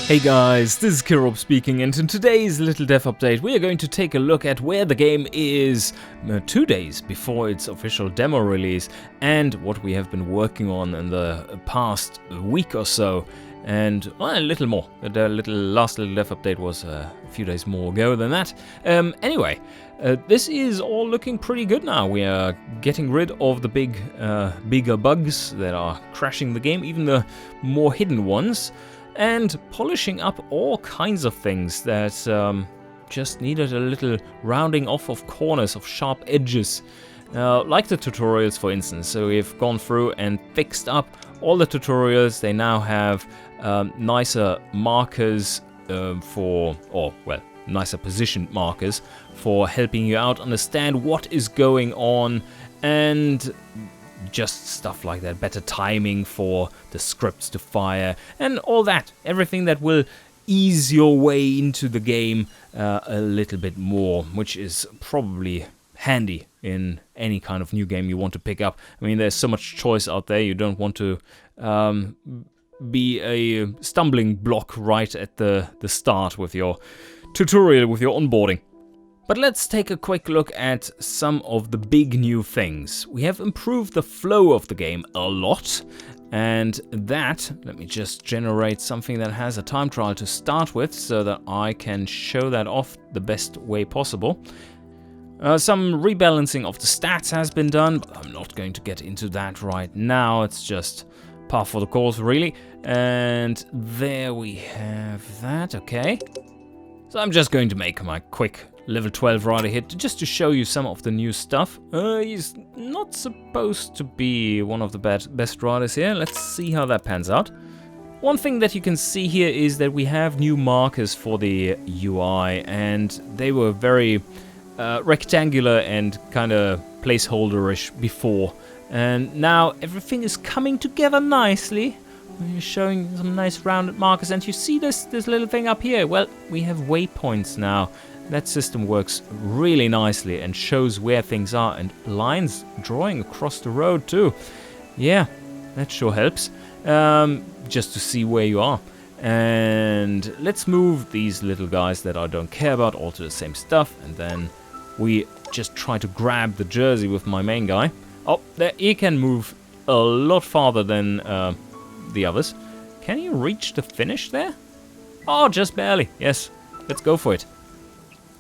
Hey guys, this is Kirop speaking, and in today's little dev update we are going to take a look at where the game is 2 days before its official demo release and what we have been working on in the past week or so. And well, a little more. The last little dev update was a few days more ago than that. Anyway, this is all looking pretty good now. We are getting rid of the bigger bugs that are crashing the game, even the more hidden ones, and polishing up all kinds of things that just needed a little rounding off of corners, of sharp edges. Like the tutorials, for instance. So we've gone through and fixed up all the tutorials. They now have nicer markers nicer positioned markers for helping you out understand what is going on, and just stuff like that, better timing for the scripts to fire and all that, everything that will ease your way into the game a little bit more, which is probably handy in any kind of new game you want to pick up. I mean, there's so much choice out there, you don't want to be a stumbling block right at the start with your tutorial, with your onboarding. But let's take a quick look at some of the big new things. We have improved the flow of the game a lot, and that, let me just generate something that has a time trial to start with so that I can show that off the best way possible. Some rebalancing of the stats has been done, but I'm not going to get into that right now. It's just par for the course, really. And there we have that, okay. So I'm just going to make my quick level 12 rider here just to show you some of the new stuff. He's not supposed to be one of the best riders here. Let's see how that pans out. One thing that you can see here is that we have new markers for the UI, and they were very rectangular and kind of placeholder-ish before. And now everything is coming together nicely. We're showing some nice rounded markers, and you see this little thing up here. Well, we have waypoints now. That system works really nicely and shows where things are, and lines drawing across the road too. Yeah, that sure helps, just to see where you are. And let's move these little guys that I don't care about all to the same stuff, and then we just try to grab the jersey with my main guy. Oh, there, he can move a lot farther than the others. Can you reach the finish there? Oh, just barely. Yes, let's go for it.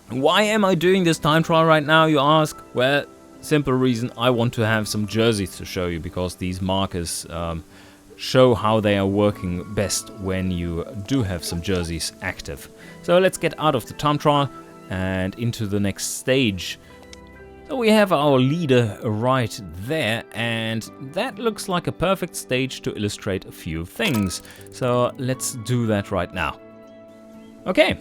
Why am I doing this time trial right now, you ask? Well, simple reason, I want to have some jerseys to show you, because these markers show how they are working best when you do have some jerseys active. So let's get out of the time trial and into the next stage. So we have our leader right there, and that looks like a perfect stage to illustrate a few things. So let's do that right now. Okay.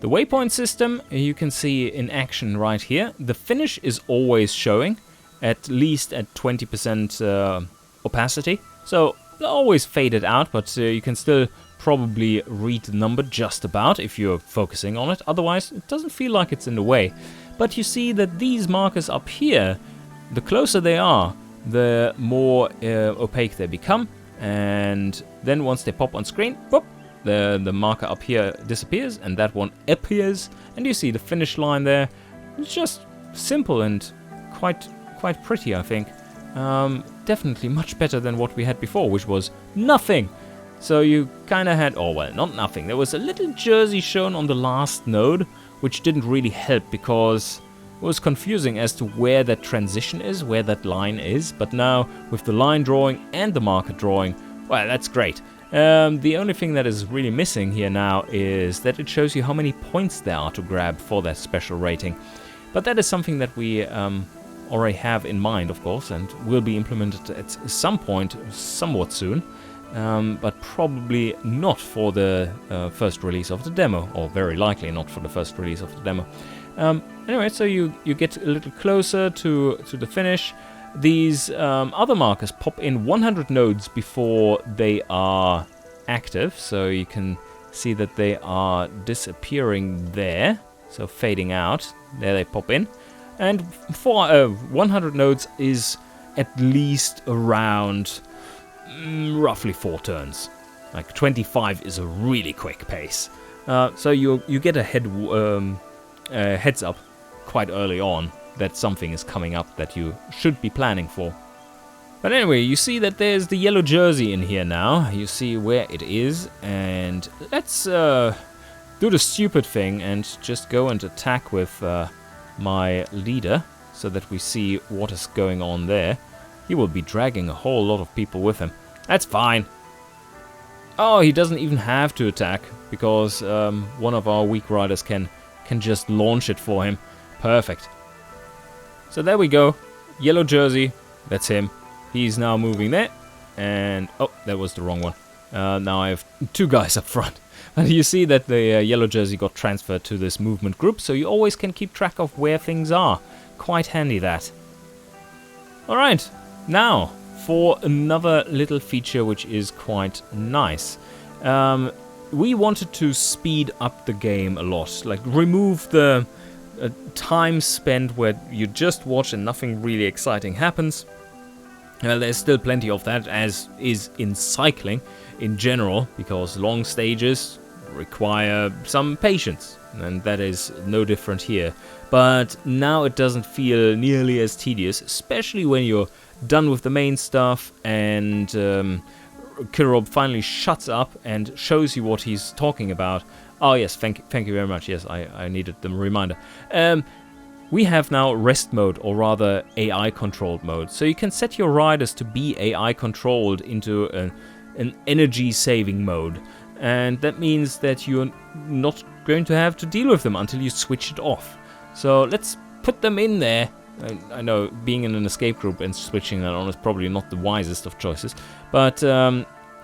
The Waypoint System you can see in action right here. The finish is always showing, at least at 20% opacity. So they're always faded out, but you can still probably read the number just about if you're focusing on it. Otherwise, it doesn't feel like it's in the way. But you see that these markers up here, the closer they are, the more opaque they become. And then once they pop on screen, whoop, the marker up here disappears, and that one appears, and you see the finish line there. It's just simple and quite pretty, I think. Definitely much better than what we had before, which was nothing. So you kind of had, oh well, not nothing. There was a little jersey shown on the last node, which didn't really help because it was confusing as to where that transition is, where that line is. But now with the line drawing and the marker drawing, well, that's great. The only thing that is really missing here now is that it shows you how many points there are to grab for that special rating. But that is something that we already have in mind, of course, and will be implemented at some point somewhat soon. But probably not for the first release of the demo, or very likely not for the first release of the demo. Anyway, so you get a little closer to the finish. These other markers pop in 100 nodes before they are active, so you can see that they are disappearing there, so fading out. There they pop in. And for 100 nodes is at least around roughly 4 turns. Like 25 is a really quick pace. So you get a heads up quite early on that something is coming up that you should be planning for. But anyway, you see that there's the yellow jersey in here now. You see where it is, and let's do the stupid thing and just go and attack with my leader so that we see what is going on there. He will be dragging a whole lot of people with him. That's fine. Oh, he doesn't even have to attack because one of our weak riders can just launch it for him. Perfect. So there we go. Yellow jersey. That's him. He's now moving there. And oh, that was the wrong one. Now I have 2 guys up front. And you see that the yellow jersey got transferred to this movement group, so you always can keep track of where things are. Quite handy, that. Alright, now for another little feature which is quite nice. We wanted to speed up the game a lot, like remove the time spent where you just watch and nothing really exciting happens. There's still plenty of that, as is in cycling in general, because long stages require some patience, and that is no different here. But now it doesn't feel nearly as tedious, especially when you're done with the main stuff and Kirob finally shuts up and shows you what he's talking about. Oh yes, thank you very much. Yes, I needed the reminder. We have now rest mode, or rather AI controlled mode. So you can set your riders to be AI controlled into an energy saving mode. And that means that you're not going to have to deal with them until you switch it off. So let's put them in there. I know being in an escape group and switching that on is probably not the wisest of choices. But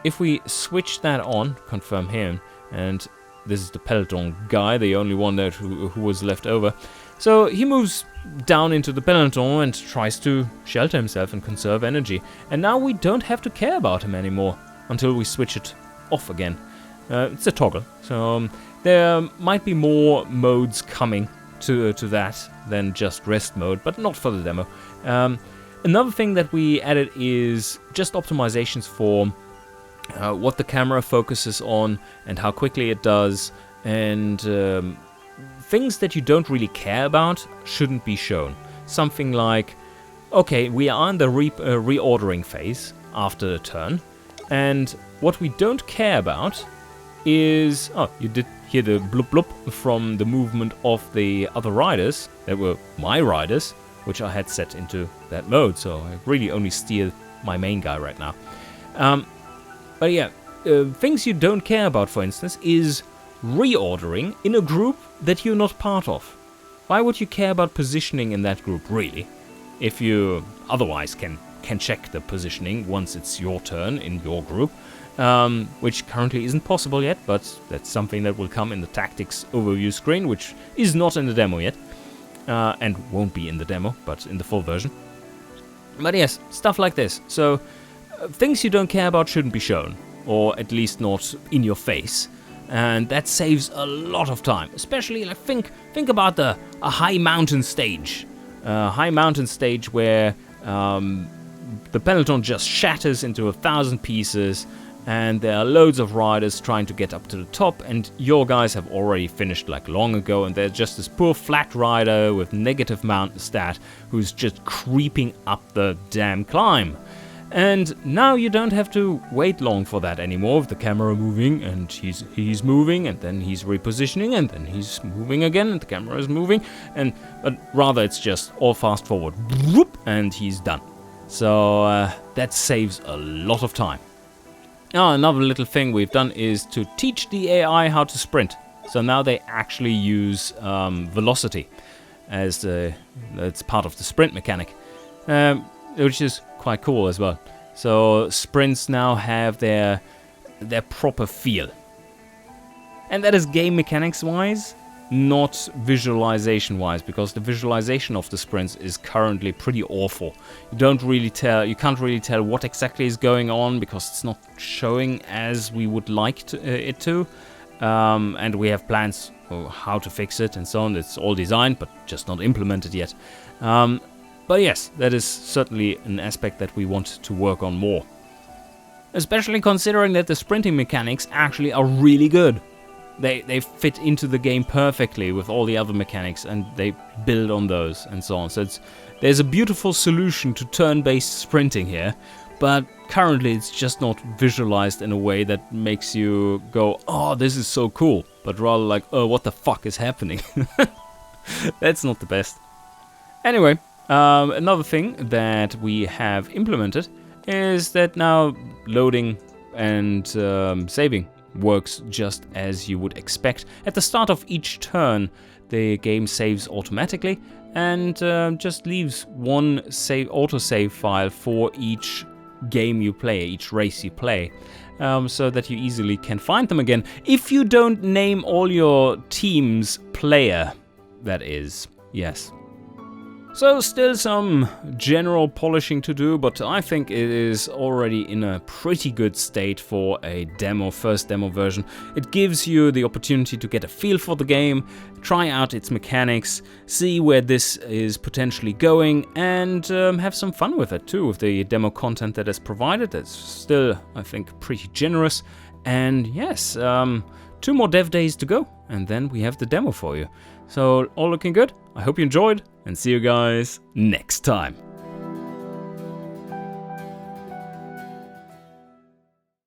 if we switch that on, confirm him, and this is the peloton guy, the only one that who was left over. So he moves down into the peloton and tries to shelter himself and conserve energy. And now we don't have to care about him anymore until we switch it off again. It's a toggle, so there might be more modes coming to that than just rest mode, but not for the demo. Another thing that we added is just optimizations for what the camera focuses on and how quickly it does, and things that you don't really care about shouldn't be shown. Something like, okay, we are in the reordering phase after the turn, and what we don't care about is... Oh, you did hear the bloop bloop from the movement of the other riders. That were my riders, which I had set into that mode, so I really only steer my main guy right now. But yeah, things you don't care about, for instance, is reordering in a group that you're not part of. Why would you care about positioning in that group, really? If you otherwise can check the positioning once it's your turn in your group, which currently isn't possible yet, but that's something that will come in the tactics overview screen, which is not in the demo yet, and won't be in the demo, but in the full version. But yes, stuff like this. So things you don't care about shouldn't be shown, or at least not in your face, and that saves a lot of time. Especially, like, think about a high mountain stage, where the peloton just shatters into 1,000 pieces, and there are loads of riders trying to get up to the top, and your guys have already finished like long ago, and there's just this poor flat rider with negative mountain stat who's just creeping up the damn climb. And now you don't have to wait long for that anymore, with the camera moving, and he's moving, and then he's repositioning, and then he's moving again, and the camera is moving, but rather it's just all fast forward, whoop, and he's done. So that saves a lot of time. Now, another little thing we've done is to teach the AI how to sprint. So now they actually use velocity as it's part of the sprint mechanic, which is quite cool as well. So sprints now have their proper feel. And that is game mechanics wise, not visualization wise, because the visualization of the sprints is currently pretty awful. You can't really tell what exactly is going on because it's not showing as we would like it to. And we have plans for how to fix it and so on. It's all designed, but just not implemented yet. But yes, that is certainly an aspect that we want to work on more. especially considering that the sprinting mechanics actually are really good. They fit into the game perfectly with all the other mechanics, and they build on those and so on. So there's a beautiful solution to turn-based sprinting here, but currently it's just not visualized in a way that makes you go, oh, this is so cool, but rather like, oh, what the fuck is happening? That's not the best. Anyway, another thing that we have implemented is that now loading and saving works just as you would expect. At the start of each turn, the game saves automatically and just leaves one autosave file for each game you play, each race you play, so that you easily can find them again. If you don't name all your team's player, that is, yes. So still some general polishing to do, but I think it is already in a pretty good state for a first demo version. It gives you the opportunity to get a feel for the game, try out its mechanics, see where this is potentially going, and have some fun with it too, with the demo content that is provided. That's still, I think, pretty generous. And yes, 2 more dev days to go, and then we have the demo for you. So all looking good. I hope you enjoyed, and see you guys next time.